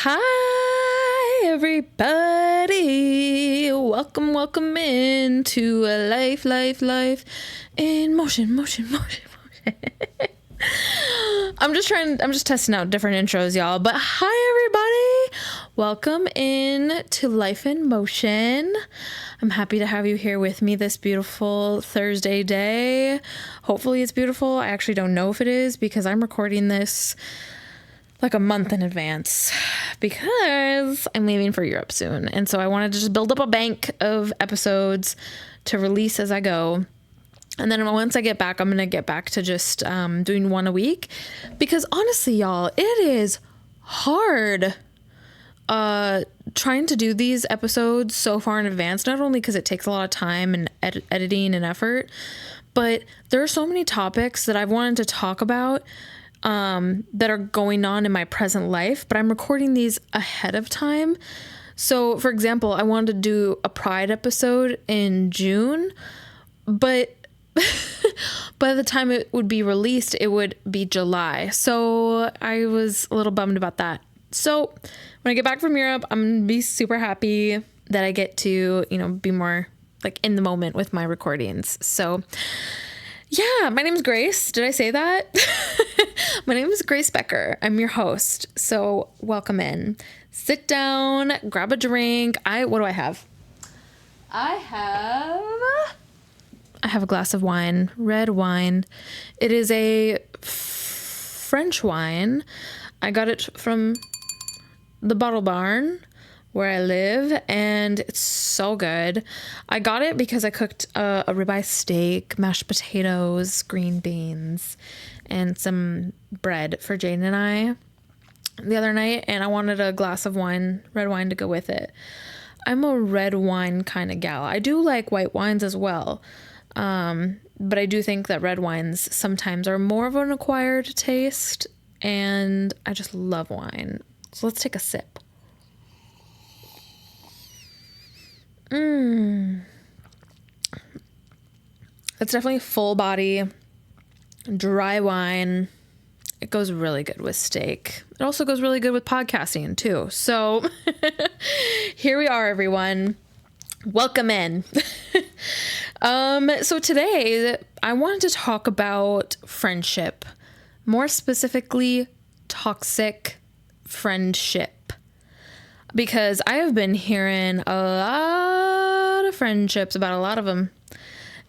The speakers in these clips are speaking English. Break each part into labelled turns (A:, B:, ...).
A: Hi, everybody. Welcome into a life in motion. I'm just testing out different intros, y'all. But hi, everybody. Welcome in to Life in Motion. I'm happy to have you here with me this beautiful Thursday day. Hopefully it's beautiful. I actually don't know if it is because I'm recording this like a month in advance because I'm leaving for Europe soon. And so I wanted to just build up a bank of episodes to release as I go. And then once I get back, I'm going to get back to just doing one a week because honestly, y'all, it is hard trying to do these episodes so far in advance, not only because it takes a lot of time and editing and effort, but there are so many topics that I've wanted to talk about that are going on in my present life, but I'm recording these ahead of time. So for example, I wanted to do a Pride episode in June, but by the time it would be released, it would be July. So I was a little bummed about that. So when I get back from Europe, I'm going to be super happy that I get to, be more like in the moment with my recordings. So yeah, my name is Grace. Did I say that? My name is Grace Becker. I'm your host. So welcome in. Sit down, grab a drink. What do I have? I have a glass of wine, red wine. It is a French wine. I got it from the Bottle Barn where I live, and it's so good. I got it because I cooked a ribeye steak, mashed potatoes, green beans, and some bread for Jane and I the other night, and I wanted a glass of wine, red wine, to go with it. I'm a red wine kind of gal. I do like white wines as well, but I do think that red wines sometimes are more of an acquired taste, and I just love wine. So let's take a sip. It's definitely full body, dry wine. It goes really good with steak. It also goes really good with podcasting too. So here we are, everyone. Welcome in. So today I wanted to talk about friendship, more specifically toxic friendship, because I have been hearing a lot of friendships about a lot of them,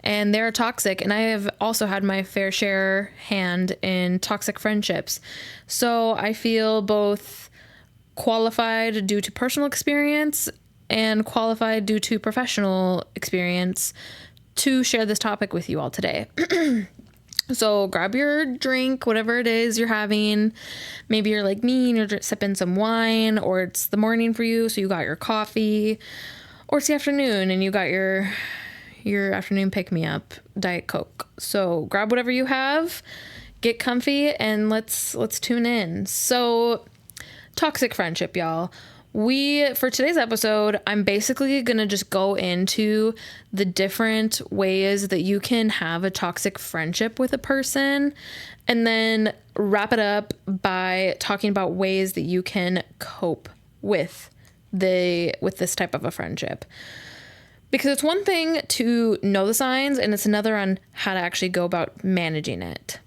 A: and they're toxic, and I have also had my fair share hand in toxic friendships. So I feel both qualified due to personal experience and qualified due to professional experience to share this topic with you all today. So grab your drink, whatever it is you're having. Maybe you're like me and you're sipping some wine, or it's the morning for you, so you got your coffee, or it's the afternoon and you got your afternoon pick-me-up, Diet Coke. So grab whatever you have, get comfy, and let's tune in. So toxic friendship, y'all. For today's episode, I'm basically going to just go into the different ways that you can have a toxic friendship with a person, and then wrap it up by talking about ways that you can cope with this type of a friendship. Because it's one thing to know the signs, and it's another on how to actually go about managing it.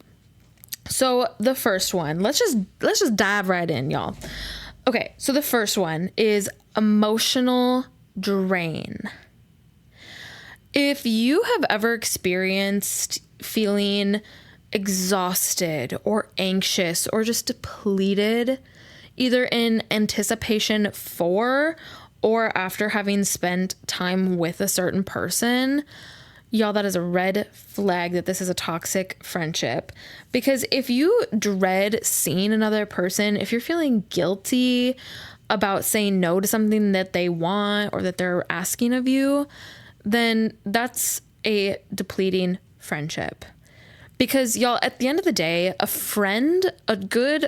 A: So the first one, let's just dive right in, y'all. Okay, so the first one is emotional drain. If you have ever experienced feeling exhausted or anxious or just depleted, either in anticipation for or after having spent time with a certain person, y'all, that is a red flag that this is a toxic friendship. Because if you dread seeing another person, if you're feeling guilty about saying no to something that they want or that they're asking of you, then that's a depleting friendship. Because y'all, at the end of the day, a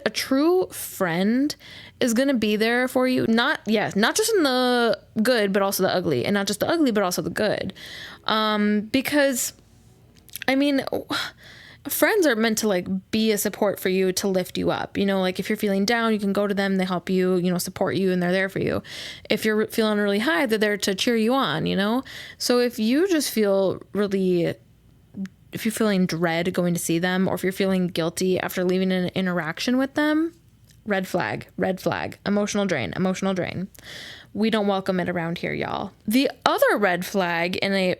A: true friend is going to be there for you. Not just in the good, but also the ugly, and not just the ugly, but also the good. Because I mean, friends are meant to like be a support for you, to lift you up. Like if you're feeling down, you can go to them, they help you, support you, and they're there for you. If you're feeling really high, they're there to cheer you on, So if you just feel really, if you're feeling dread going to see them, or if you're feeling guilty after leaving an interaction with them, red flag, emotional drain. We don't welcome it around here, y'all. The other red flag in a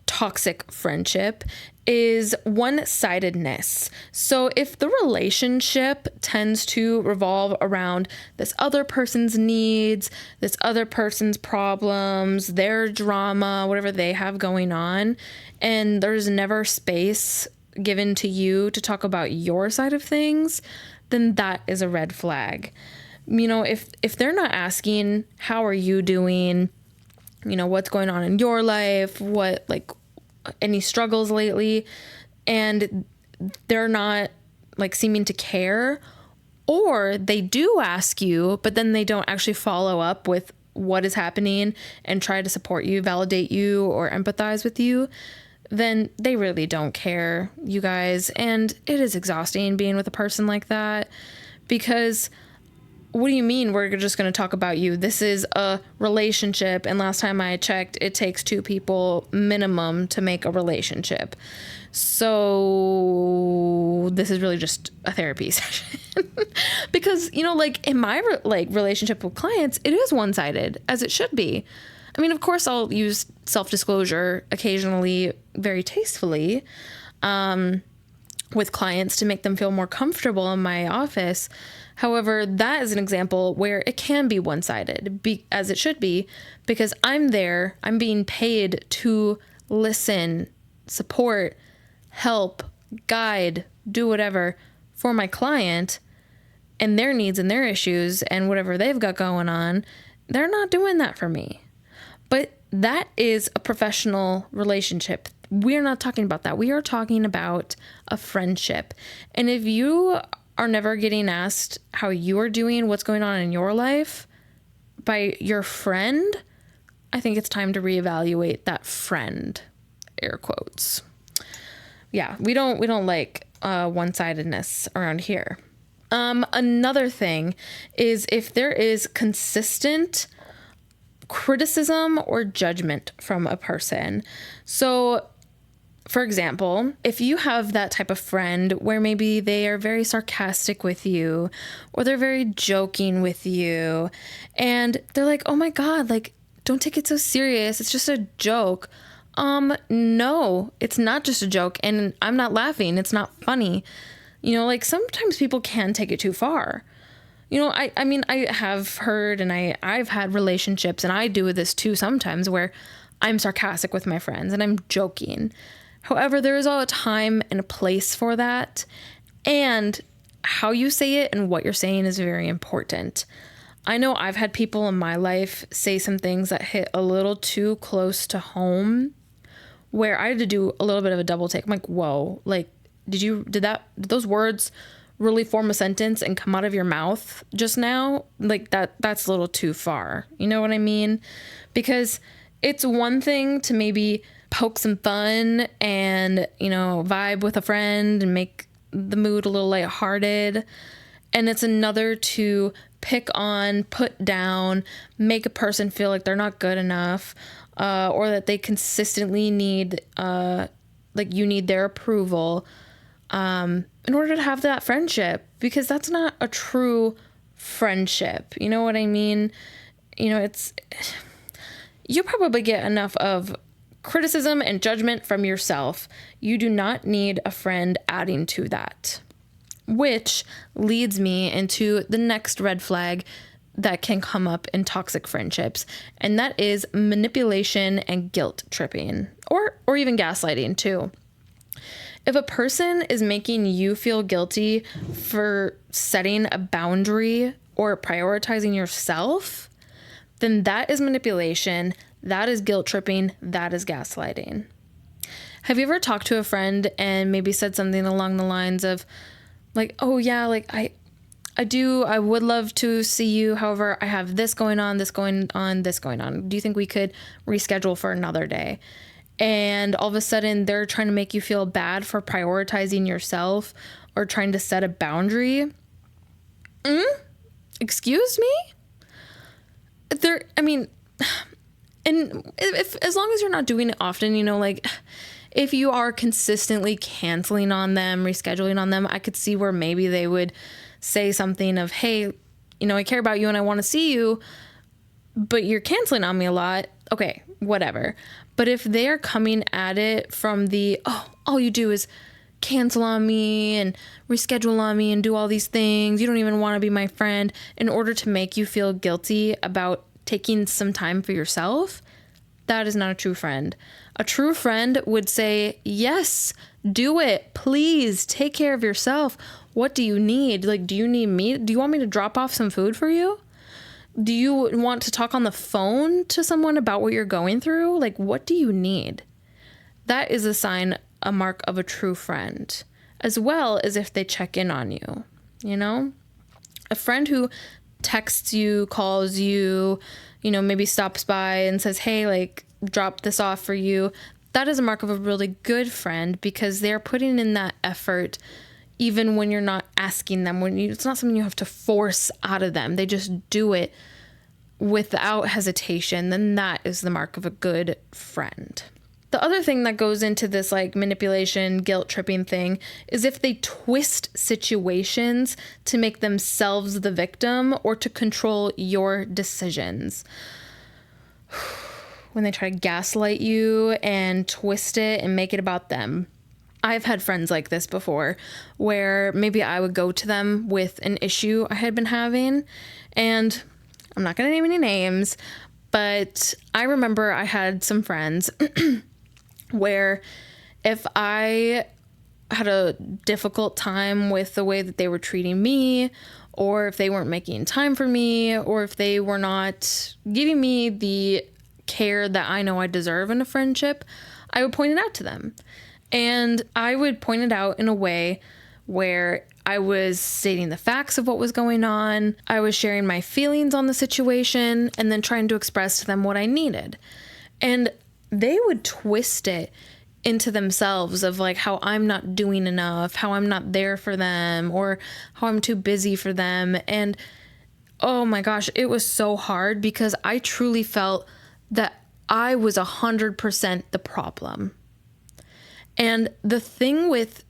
A: toxic friendship is one-sidedness. So if the relationship tends to revolve around this other person's needs, this other person's problems, their drama, whatever they have going on, and there's never space given to you to talk about your side of things, then that is a red flag. If they're not asking, how are you doing? What's going on in your life? What, like, any struggles lately? And they're not, like, seeming to care. Or they do ask you, but then they don't actually follow up with what is happening and try to support you, validate you, or empathize with you. Then they really don't care, you guys. And it is exhausting being with a person like that, because what do you mean we're just going to talk about you? This is a relationship, and last time I checked, it takes 2 people minimum to make a relationship. So this is really just a therapy session. Because, like in my relationship with clients, it is one-sided, as it should be. I mean, of course, I'll use self-disclosure occasionally, very tastefully, with clients to make them feel more comfortable in my office. However, that is an example where it can be one-sided, as it should be, because I'm there, I'm being paid to listen, support, help, guide, do whatever for my client and their needs and their issues and whatever they've got going on. They're not doing that for me. But that is a professional relationship. We're not talking about that. We are talking about a friendship. And if you are never getting asked how you are doing, what's going on in your life by your friend, I think it's time to reevaluate that friend, air quotes. Yeah, we don't like one-sidedness around here. Another thing is if there is consistent criticism or judgment from a person. So, for example, if you have that type of friend where maybe they are very sarcastic with you, or they're very joking with you, and they're like, oh my God, like, don't take it so serious. It's just a joke. No, it's not just a joke, and I'm not laughing. It's not funny. Like sometimes people can take it too far. I mean, I have heard and I've had relationships, and I do this too sometimes, where I'm sarcastic with my friends and I'm joking. However, there is all a time and a place for that, and how you say it and what you're saying is very important. I know I've had people in my life say some things that hit a little too close to home, where I had to do a little bit of a double take. I'm like, whoa, like, did those words really form a sentence and come out of your mouth just now? Like that's a little too far. You know what I mean? Because it's one thing to maybe poke some fun and, vibe with a friend and make the mood a little lighthearted. And it's another to pick on, put down, make a person feel like they're not good enough, or that they consistently need, you need their approval, in order to have that friendship, because that's not a true friendship. You know what I mean? You probably get enough of criticism and judgment from yourself. You do not need a friend adding to that, which leads me into the next red flag that can come up in toxic friendships, and that is manipulation and guilt tripping, or even gaslighting too. If a person is making you feel guilty for setting a boundary or prioritizing yourself, then that is manipulation, that is guilt tripping, that is gaslighting. Have you ever talked to a friend and maybe said something along the lines of, like, oh yeah, like I would love to see you. However, I have this going on. Do you think we could reschedule for another day? and all of a sudden they're trying to make you feel bad for prioritizing yourself or trying to set a boundary. Excuse me? And if as long as you're not doing it often, like if you are consistently canceling on them, rescheduling on them, I could see where maybe they would say something of, hey, I care about you and I want to see you, but you're canceling on me a lot. Okay, whatever. But if they're coming at it from all you do is cancel on me and reschedule on me and do all these things, you don't even want to be my friend, in order to make you feel guilty about taking some time for yourself, that is not a true friend. A true friend would say, yes, do it. Please take care of yourself. What do you need? Like, do you need me? Do you want me to drop off some food for you? Do you want to talk on the phone to someone about what you're going through? Like, what do you need? That is a mark of a true friend, as well as if they check in on you, A friend who texts you, calls you, maybe stops by and says, hey, like, drop this off for you. That is a mark of a really good friend, because they're putting in that effort even when you're not asking them, it's not something you have to force out of them. They just do it without hesitation. Then that is the mark of a good friend. The other thing that goes into this like manipulation, guilt tripping thing is if they twist situations to make themselves the victim or to control your decisions. When they try to gaslight you and twist it and make it about them. I've had friends like this before, where maybe I would go to them with an issue I had been having, and I'm not going to name any names, but I remember I had some friends where if I had a difficult time with the way that they were treating me, or if they weren't making time for me, or if they were not giving me the care that I know I deserve in a friendship, I would point it out to them. And I would point it out in a way where I was stating the facts of what was going on. I was sharing my feelings on the situation and then trying to express to them what I needed. And they would twist it into themselves of like how I'm not doing enough, how I'm not there for them, or how I'm too busy for them. And oh my gosh, it was so hard because I truly felt that I was 100% the problem. And the thing with,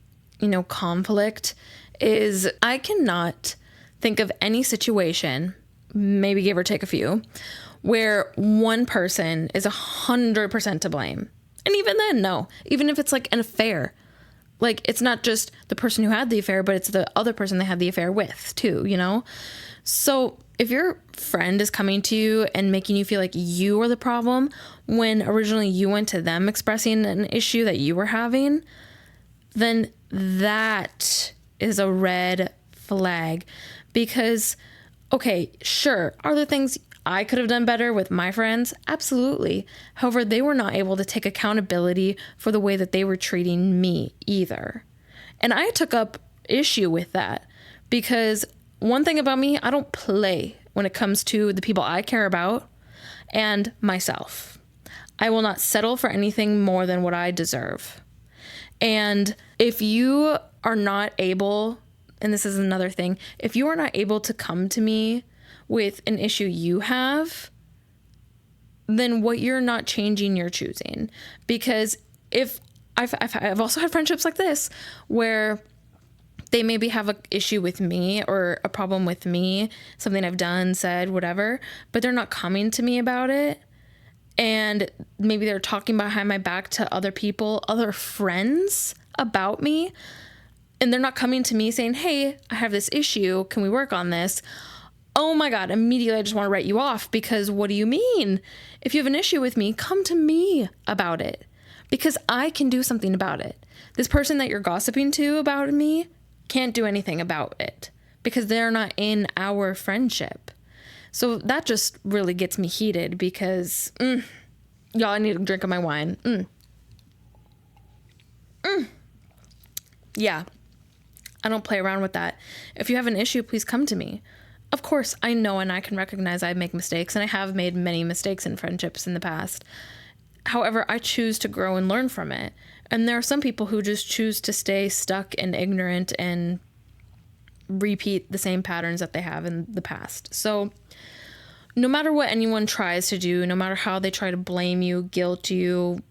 A: conflict is I cannot think of any situation, maybe give or take a few, where one person is 100% to blame. And even then, no. Even if it's like an affair, like it's not just the person who had the affair, but it's the other person they had the affair with too, So if your friend is coming to you and making you feel like you are the problem when originally you went to them expressing an issue that you were having, then that is a red flag. Because, okay, sure, are there things I could have done better with my friends? Absolutely. However, they were not able to take accountability for the way that they were treating me either. And I took up issue with that because one thing about me, I don't play when it comes to the people I care about and myself. I will not settle for anything more than what I deserve. And if you are not able, and this is another thing, if you are not able to come to me with an issue you have, then what you're not changing, you're choosing. Because if I've also had friendships like this where they maybe have an issue with me or a problem with me, something I've done, said, whatever, but they're not coming to me about it. And maybe they're talking behind my back to other people, other friends about me. And they're not coming to me saying, hey, I have this issue. Can we work on this? Oh my God, immediately I just want to write you off because what do you mean? If you have an issue with me, come to me about it because I can do something about it. This person that you're gossiping to about me can't do anything about it because they're not in our friendship. So that just really gets me heated because, y'all, I need a drink of my wine. Yeah, I don't play around with that. If you have an issue, please come to me. Of course, I know and I can recognize I make mistakes, and I have made many mistakes in friendships in the past. However, I choose to grow and learn from it. And there are some people who just choose to stay stuck and ignorant and repeat the same patterns that they have in the past. So no matter what anyone tries to do, no matter how they try to blame you, guilt you,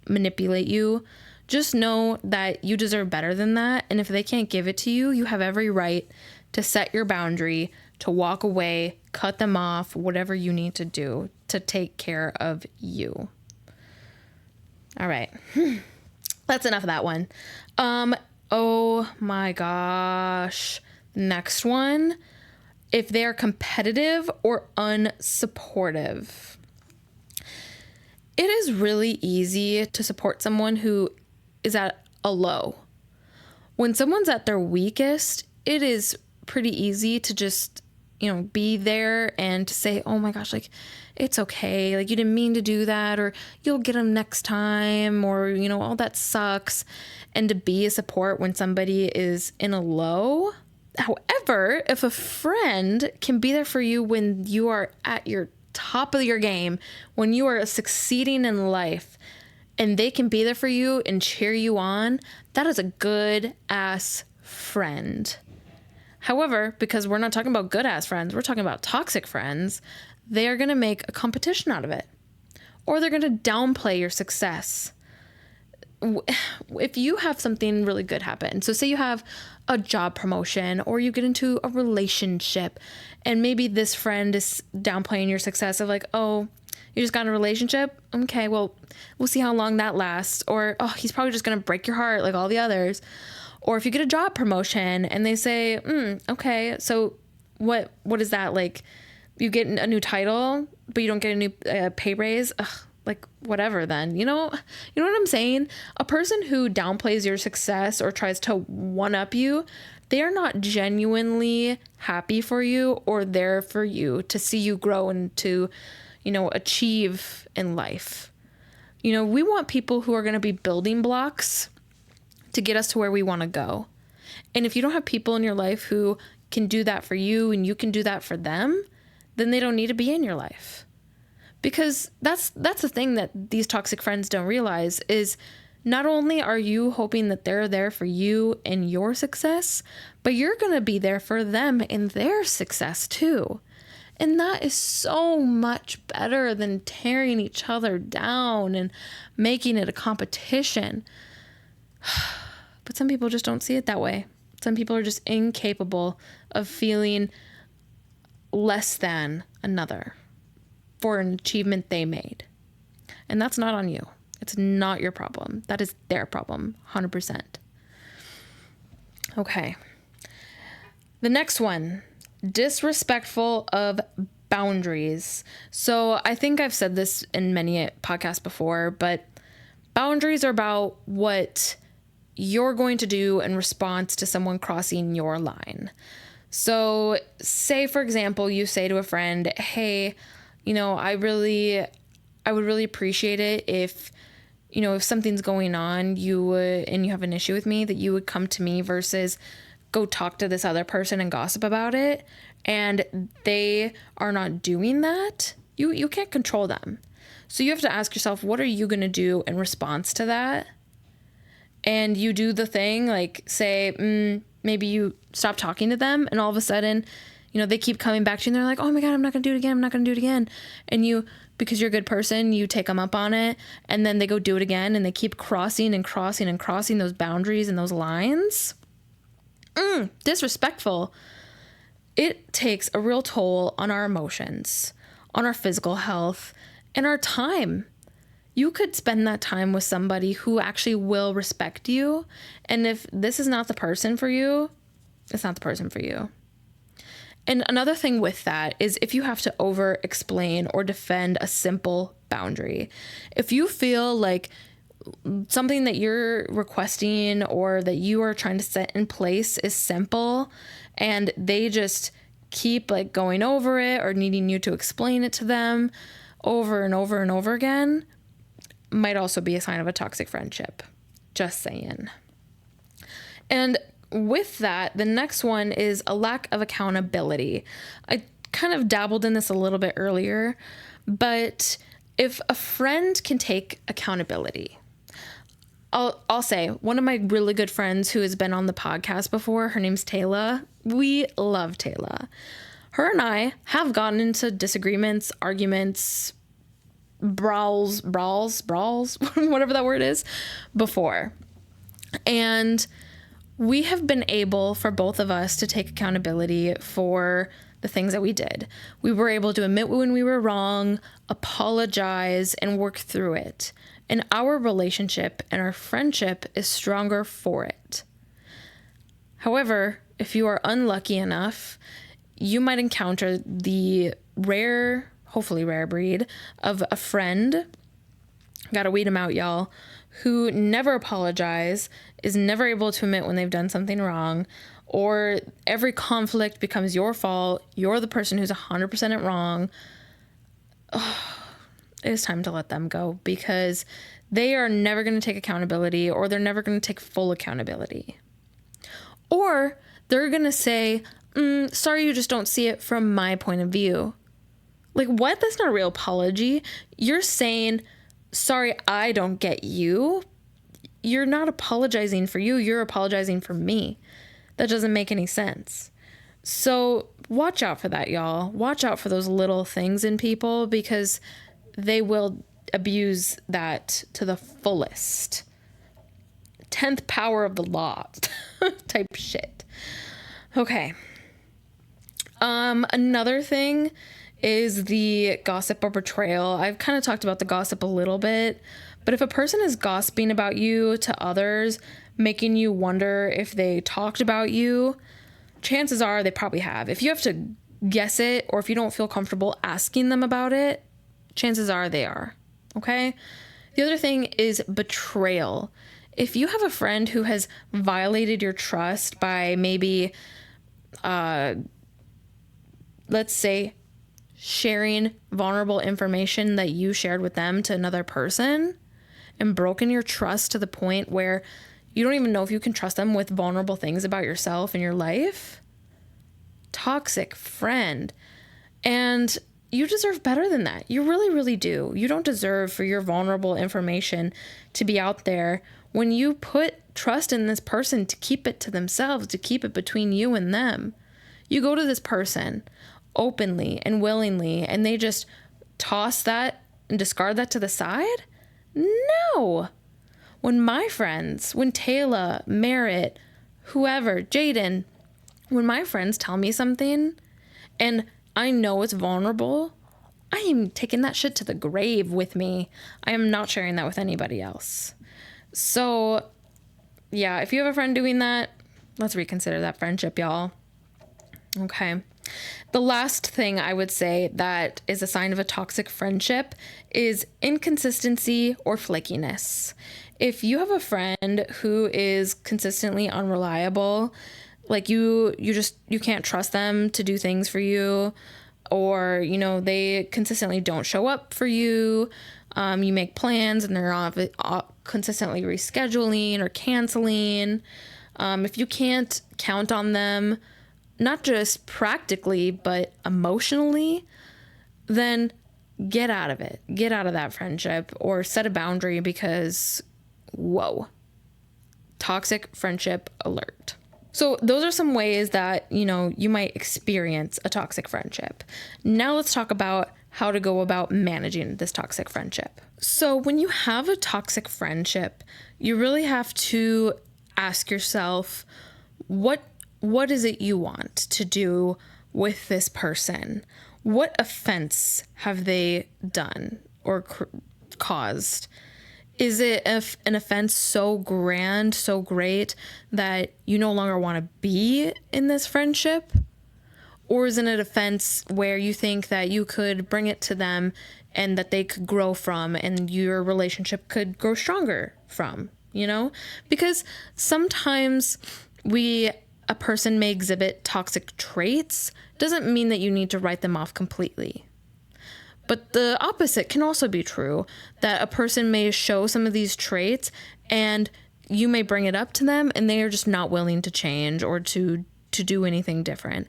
A: manipulate you, just know that you deserve better than that. And if they can't give it to you, you have every right to set your boundary, to walk away, cut them off, whatever you need to do to take care of you. All right. That's enough of that one. Oh my gosh. Next one. If they're competitive or unsupportive. It is really easy to support someone who is at a low. When someone's at their weakest, it is pretty easy to just, be there and to say, oh my gosh, like, it's okay. Like, you didn't mean to do that, or you'll get them next time, or, all that sucks. And to be a support when somebody is in a low. However, if a friend can be there for you when you are at your top of your game, when you are succeeding in life, and they can be there for you and cheer you on, that is a good ass friend. However, because we're not talking about good ass friends, we're talking about toxic friends, they are going to make a competition out of it, or they're going to downplay your success. If you have something really good happen, so say you have a job promotion or you get into a relationship, and maybe this friend is downplaying your success of like, oh, you just got in a relationship? Okay, well, we'll see how long that lasts. Or, oh, he's probably just going to break your heart like all the others. Or if you get a job promotion and they say, okay, so what is that? Like, you get a new title, but you don't get a new pay raise? Ugh, like, whatever then. You know what I'm saying? A person who downplays your success or tries to one-up you, they are not genuinely happy for you or there for you to see you grow and to, achieve in life. We want people who are going to be building blocks to get us to where we want to go. And if you don't have people in your life who can do that for you and you can do that for them, then they don't need to be in your life. Because that's the thing that these toxic friends don't realize is not only are you hoping that they're there for you and your success, but you're going to be there for them in their success too. And that is so much better than tearing each other down and making it a competition. But some people just don't see it that way. Some people are just incapable of feeling less than another for an achievement they made. And that's not on you. It's not your problem. That is their problem, 100%. Okay. The next one, disrespectful of boundaries. So I think I've said this in many podcasts before, but boundaries are about what you're going to do in response to someone crossing your line. So say, for example, you say to a friend, hey, I would really appreciate it if something's going on, and you have an issue with me, that you would come to me versus go talk to this other person and gossip about it. And they are not doing that. You can't control them. So you have to ask yourself, what are you going to do in response to that? And you do the thing, like say, maybe you stop talking to them, and all of a sudden, they keep coming back to you and they're like, oh my God, I'm not going to do it again. I'm not going to do it again. And you, because you're a good person, you take them up on it, and then they go do it again, and they keep crossing and crossing and crossing those boundaries and those lines. Disrespectful. It takes a real toll on our emotions, on our physical health, and our time. You could spend that time with somebody who actually will respect you. And if this is not the person for you, it's not the person for you. And another thing with that is if you have to over explain or defend a simple boundary. If you feel like something that you're requesting or that you are trying to set in place is simple, and they just keep like going over it or needing you to explain it to them over and over and over again, might also be a sign of a toxic friendship. Just saying. And with that, the next one is a lack of accountability. I kind of dabbled in this a little bit earlier, but if a friend can take accountability, I'll say one of my really good friends who has been on the podcast before, her name's Taylor. We love Taylor. Her and I have gotten into disagreements, arguments, brawls, whatever that word is, before. And we have been able, for both of us, to take accountability for the things that we did. We were able to admit when we were wrong, apologize, and work through it. And our relationship and our friendship is stronger for it. However, if you are unlucky enough, you might encounter the rare, hopefully rare breed of a friend, gotta weed them out, y'all, who never apologize, is never able to admit when they've done something wrong, or every conflict becomes your fault. You're the person who's 100% wrong. It is time to let them go, because they are never going to take accountability, or they're never going to take full accountability. Or they're going to say, sorry, you just don't see it from my point of view. Like, what? That's not a real apology. You're saying, sorry, I don't get you. You're not apologizing for you. You're apologizing for me. That doesn't make any sense. So watch out for that, y'all. Watch out for those little things in people, because they will abuse that to the fullest. 10th power of the law type shit. Okay. Another thing is the gossip or betrayal. I've kind of talked about the gossip a little bit, but if a person is gossiping about you to others, making you wonder if they talked about you, chances are they probably have. If you have to guess it, or if you don't feel comfortable asking them about it, chances are they are. Okay? The other thing is betrayal. If you have a friend who has violated your trust by maybe, let's say, sharing vulnerable information that you shared with them to another person, and broken your trust to the point where you don't even know if you can trust them with vulnerable things about yourself and your life, toxic friend. And you deserve better than that. You really, really do. You don't deserve for your vulnerable information to be out there when you put trust in this person to keep it to themselves, to keep it between you and them. You go to this person openly and willingly, and they just toss that and discard that to the side? No. When my friends, when Taylor, Merritt, whoever, Jaden, when my friends tell me something and I know it's vulnerable, I am taking that shit to the grave with me. I am not sharing that with anybody else. So, yeah, if you have a friend doing that, let's reconsider that friendship, y'all. Okay. The last thing I would say that is a sign of a toxic friendship is inconsistency or flakiness. If you have a friend who is consistently unreliable, like you can't trust them to do things for you, or, they consistently don't show up for you. You make plans and they're consistently rescheduling or canceling. If you can't count on them, not just practically, but emotionally, then get out of it. Get out of that friendship, or set a boundary, because, whoa, toxic friendship alert. So those are some ways that, you might experience a toxic friendship. Now let's talk about how to go about managing this toxic friendship. So when you have a toxic friendship, you really have to ask yourself, what is it you want to do with this person? What offense have they done or caused? Is it an offense so grand, so great that you no longer want to be in this friendship? Or is it an offense where you think that you could bring it to them and that they could grow from, and your relationship could grow stronger from, Because sometimes a person may exhibit toxic traits, doesn't mean that you need to write them off completely. But the opposite can also be true, that a person may show some of these traits and you may bring it up to them and they are just not willing to change or to do anything different.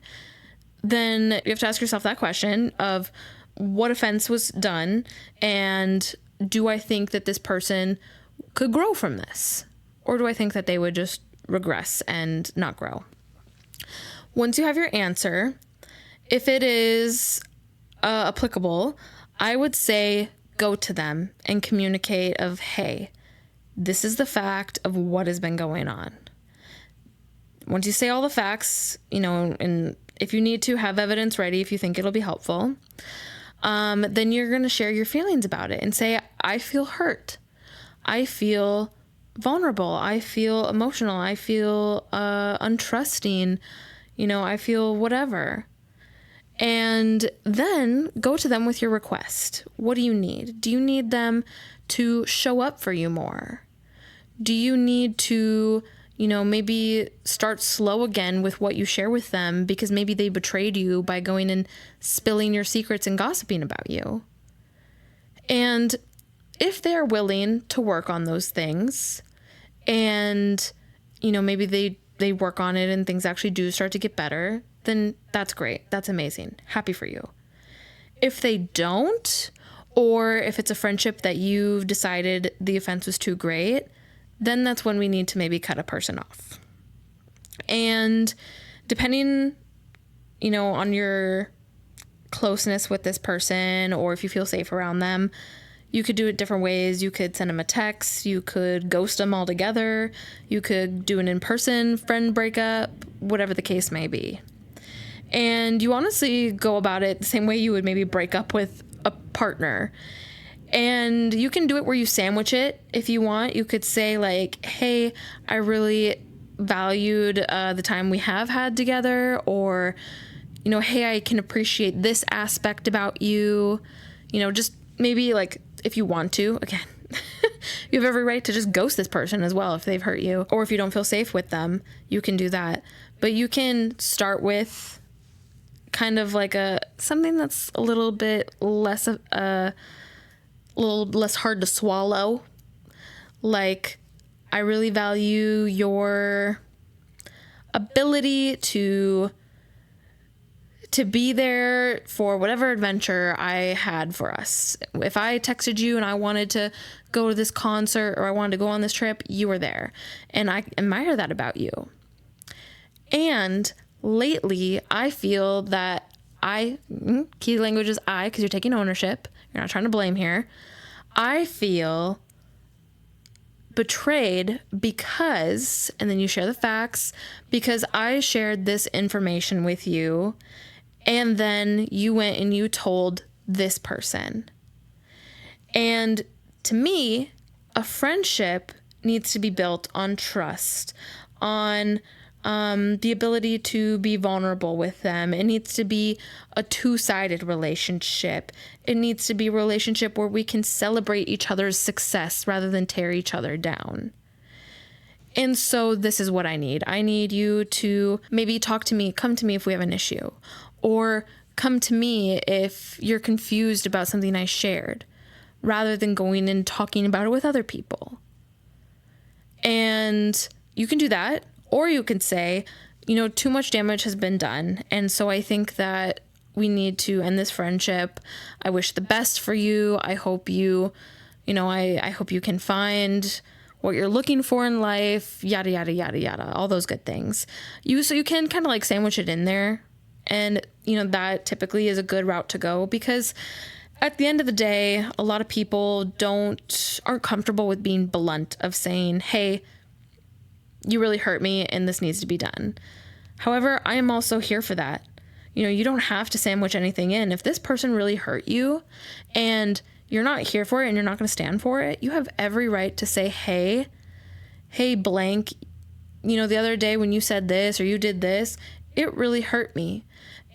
A: Then you have to ask yourself that question of, what offense was done, and do I think that this person could grow from this? Or do I think that they would just regress and not grow? Once you have your answer, if it is applicable, I would say go to them and communicate of, hey, this is the fact of what has been going on. Once you say all the facts, and if you need to have evidence ready, if you think it'll be helpful, then you're going to share your feelings about it and say, I feel hurt. I feel vulnerable. I feel emotional. I feel untrusting. I feel whatever. And then go to them with your request. What do you need? Do you need them to show up for you more? Do you need to, maybe start slow again with what you share with them because maybe they betrayed you by going and spilling your secrets and gossiping about you? And if they're willing to work on those things and, maybe they work on it and things actually do start to get better, then that's great. That's amazing. Happy for you. If they don't, or if it's a friendship that you've decided the offense was too great, then that's when we need to maybe cut a person off. And depending, on your closeness with this person, or if you feel safe around them, you could do it different ways. You could send them a text. You could ghost them altogether. You could do an in-person friend breakup, whatever the case may be. And you honestly go about it the same way you would maybe break up with a partner. And you can do it where you sandwich it if you want. You could say like, hey, I really valued the time we have had together, or, hey, I can appreciate this aspect about you. Just maybe like if you want to, again, you have every right to just ghost this person as well if they've hurt you, or if you don't feel safe with them, you can do that. But you can start with kind of like something that's a little bit less hard to swallow. Like, I really value your ability to be there for whatever adventure I had for us. If I texted you and I wanted to go to this concert or I wanted to go on this trip, you were there. And I admire that about you. And lately, I feel that key language is I, because you're taking ownership. You're not trying to blame here. I feel betrayed because, and then you share the facts, because I shared this information with you, and then you went and you told this person. And to me, a friendship needs to be built on trust, on the ability to be vulnerable with them. It needs to be a two-sided relationship. It needs to be a relationship where we can celebrate each other's success rather than tear each other down. And so this is what I need. I need you to maybe talk to me, come to me if we have an issue, or come to me if you're confused about something I shared, rather than going and talking about it with other people. And you can do that. Or you could say, too much damage has been done. And so I think that we need to end this friendship. I wish the best for you. I hope I hope you can find what you're looking for in life, yada, yada, yada, yada, all those good things. So you can kind of like sandwich it in there. And, that typically is a good route to go, because at the end of the day, a lot of people aren't comfortable with being blunt of saying, hey, you really hurt me and this needs to be done. However, I am also here for that. You don't have to sandwich anything in. If this person really hurt you and you're not here for it and you're not going to stand for it, you have every right to say, hey, blank, the other day when you said this or you did this, it really hurt me.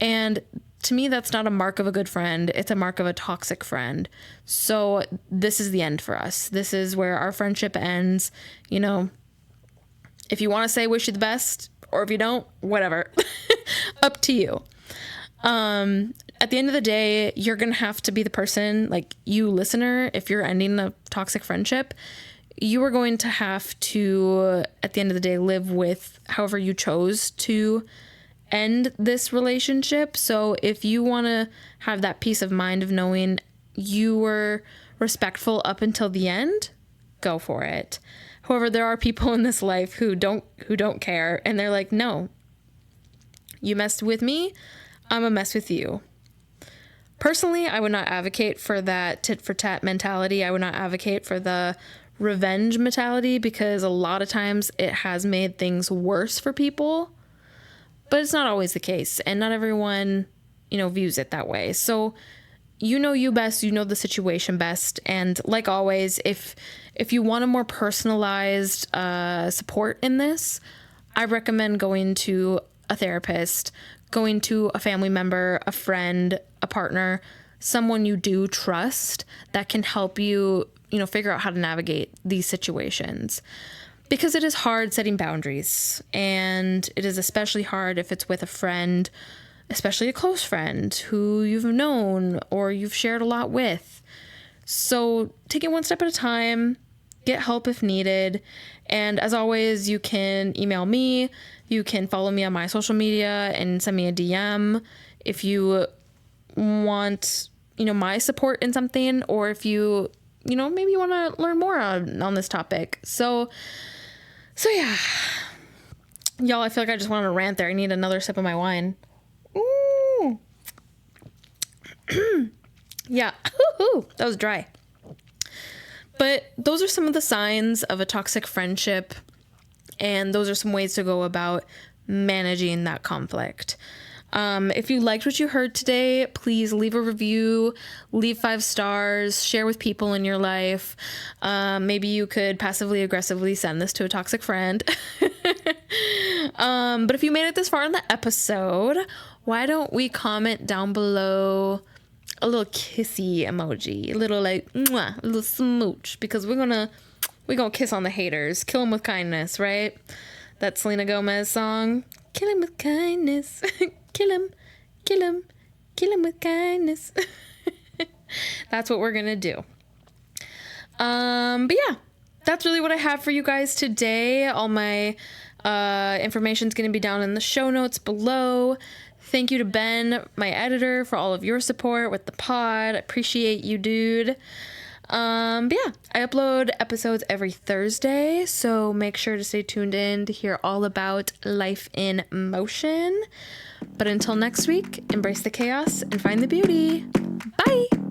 A: And to me, that's not a mark of a good friend. It's a mark of a toxic friend. So this is the end for us. This is where our friendship ends. If you want to say wish you the best, or if you don't, whatever, up to you. At the end of the day, you're going to have to be the person, like you listener, if you're ending a toxic friendship, you are going to have to, at the end of the day, live with however you chose to end this relationship. So if you want to have that peace of mind of knowing you were respectful up until the end, go for it. However, there are people in this life who don't care, and they're like, no, you messed with me, I'm gonna mess with you. Personally, I would not advocate for that tit for tat mentality. I would not advocate for the revenge mentality, because a lot of times it has made things worse for people, but it's not always the case, and not everyone, views it that way. So you best, the situation best. And like always, if you want a more personalized support in this, I recommend going to a therapist, going to a family member, a friend, a partner, someone you do trust that can help you, figure out how to navigate these situations. Because it is hard setting boundaries, and it is especially hard if it's with a friend, especially a close friend who you've known or you've shared a lot with. So take it one step at a time, get help if needed. And as always, you can email me, you can follow me on my social media and send me a DM if you want, my support in something, or if you, maybe you want to learn more on this topic. So yeah, y'all, I feel like I just wanted to rant there. I need another sip of my wine. Ooh. Yeah, that was dry. But those are some of the signs of a toxic friendship, and those are some ways to go about managing that conflict. If you liked what you heard today, please leave a review, leave 5 stars, share with people in your life. Maybe you could passively aggressively send this to a toxic friend. But if you made it this far in the episode, why don't we comment down below a little kissy emoji, a little mwah, a little smooch, because we're gonna kiss on the haters, kill them with kindness, right? That Selena Gomez song, kill him with kindness. Kill him with kindness. That's what we're gonna do. But yeah, that's really what I have for you guys today. All my information's gonna be down in the show notes below. Thank you to Ben, my editor, for all of your support with the pod. I appreciate you, dude. But yeah, I upload episodes every Thursday, so make sure to stay tuned in to hear all about Life in Motion. But until next week, embrace the chaos and find the beauty. Bye!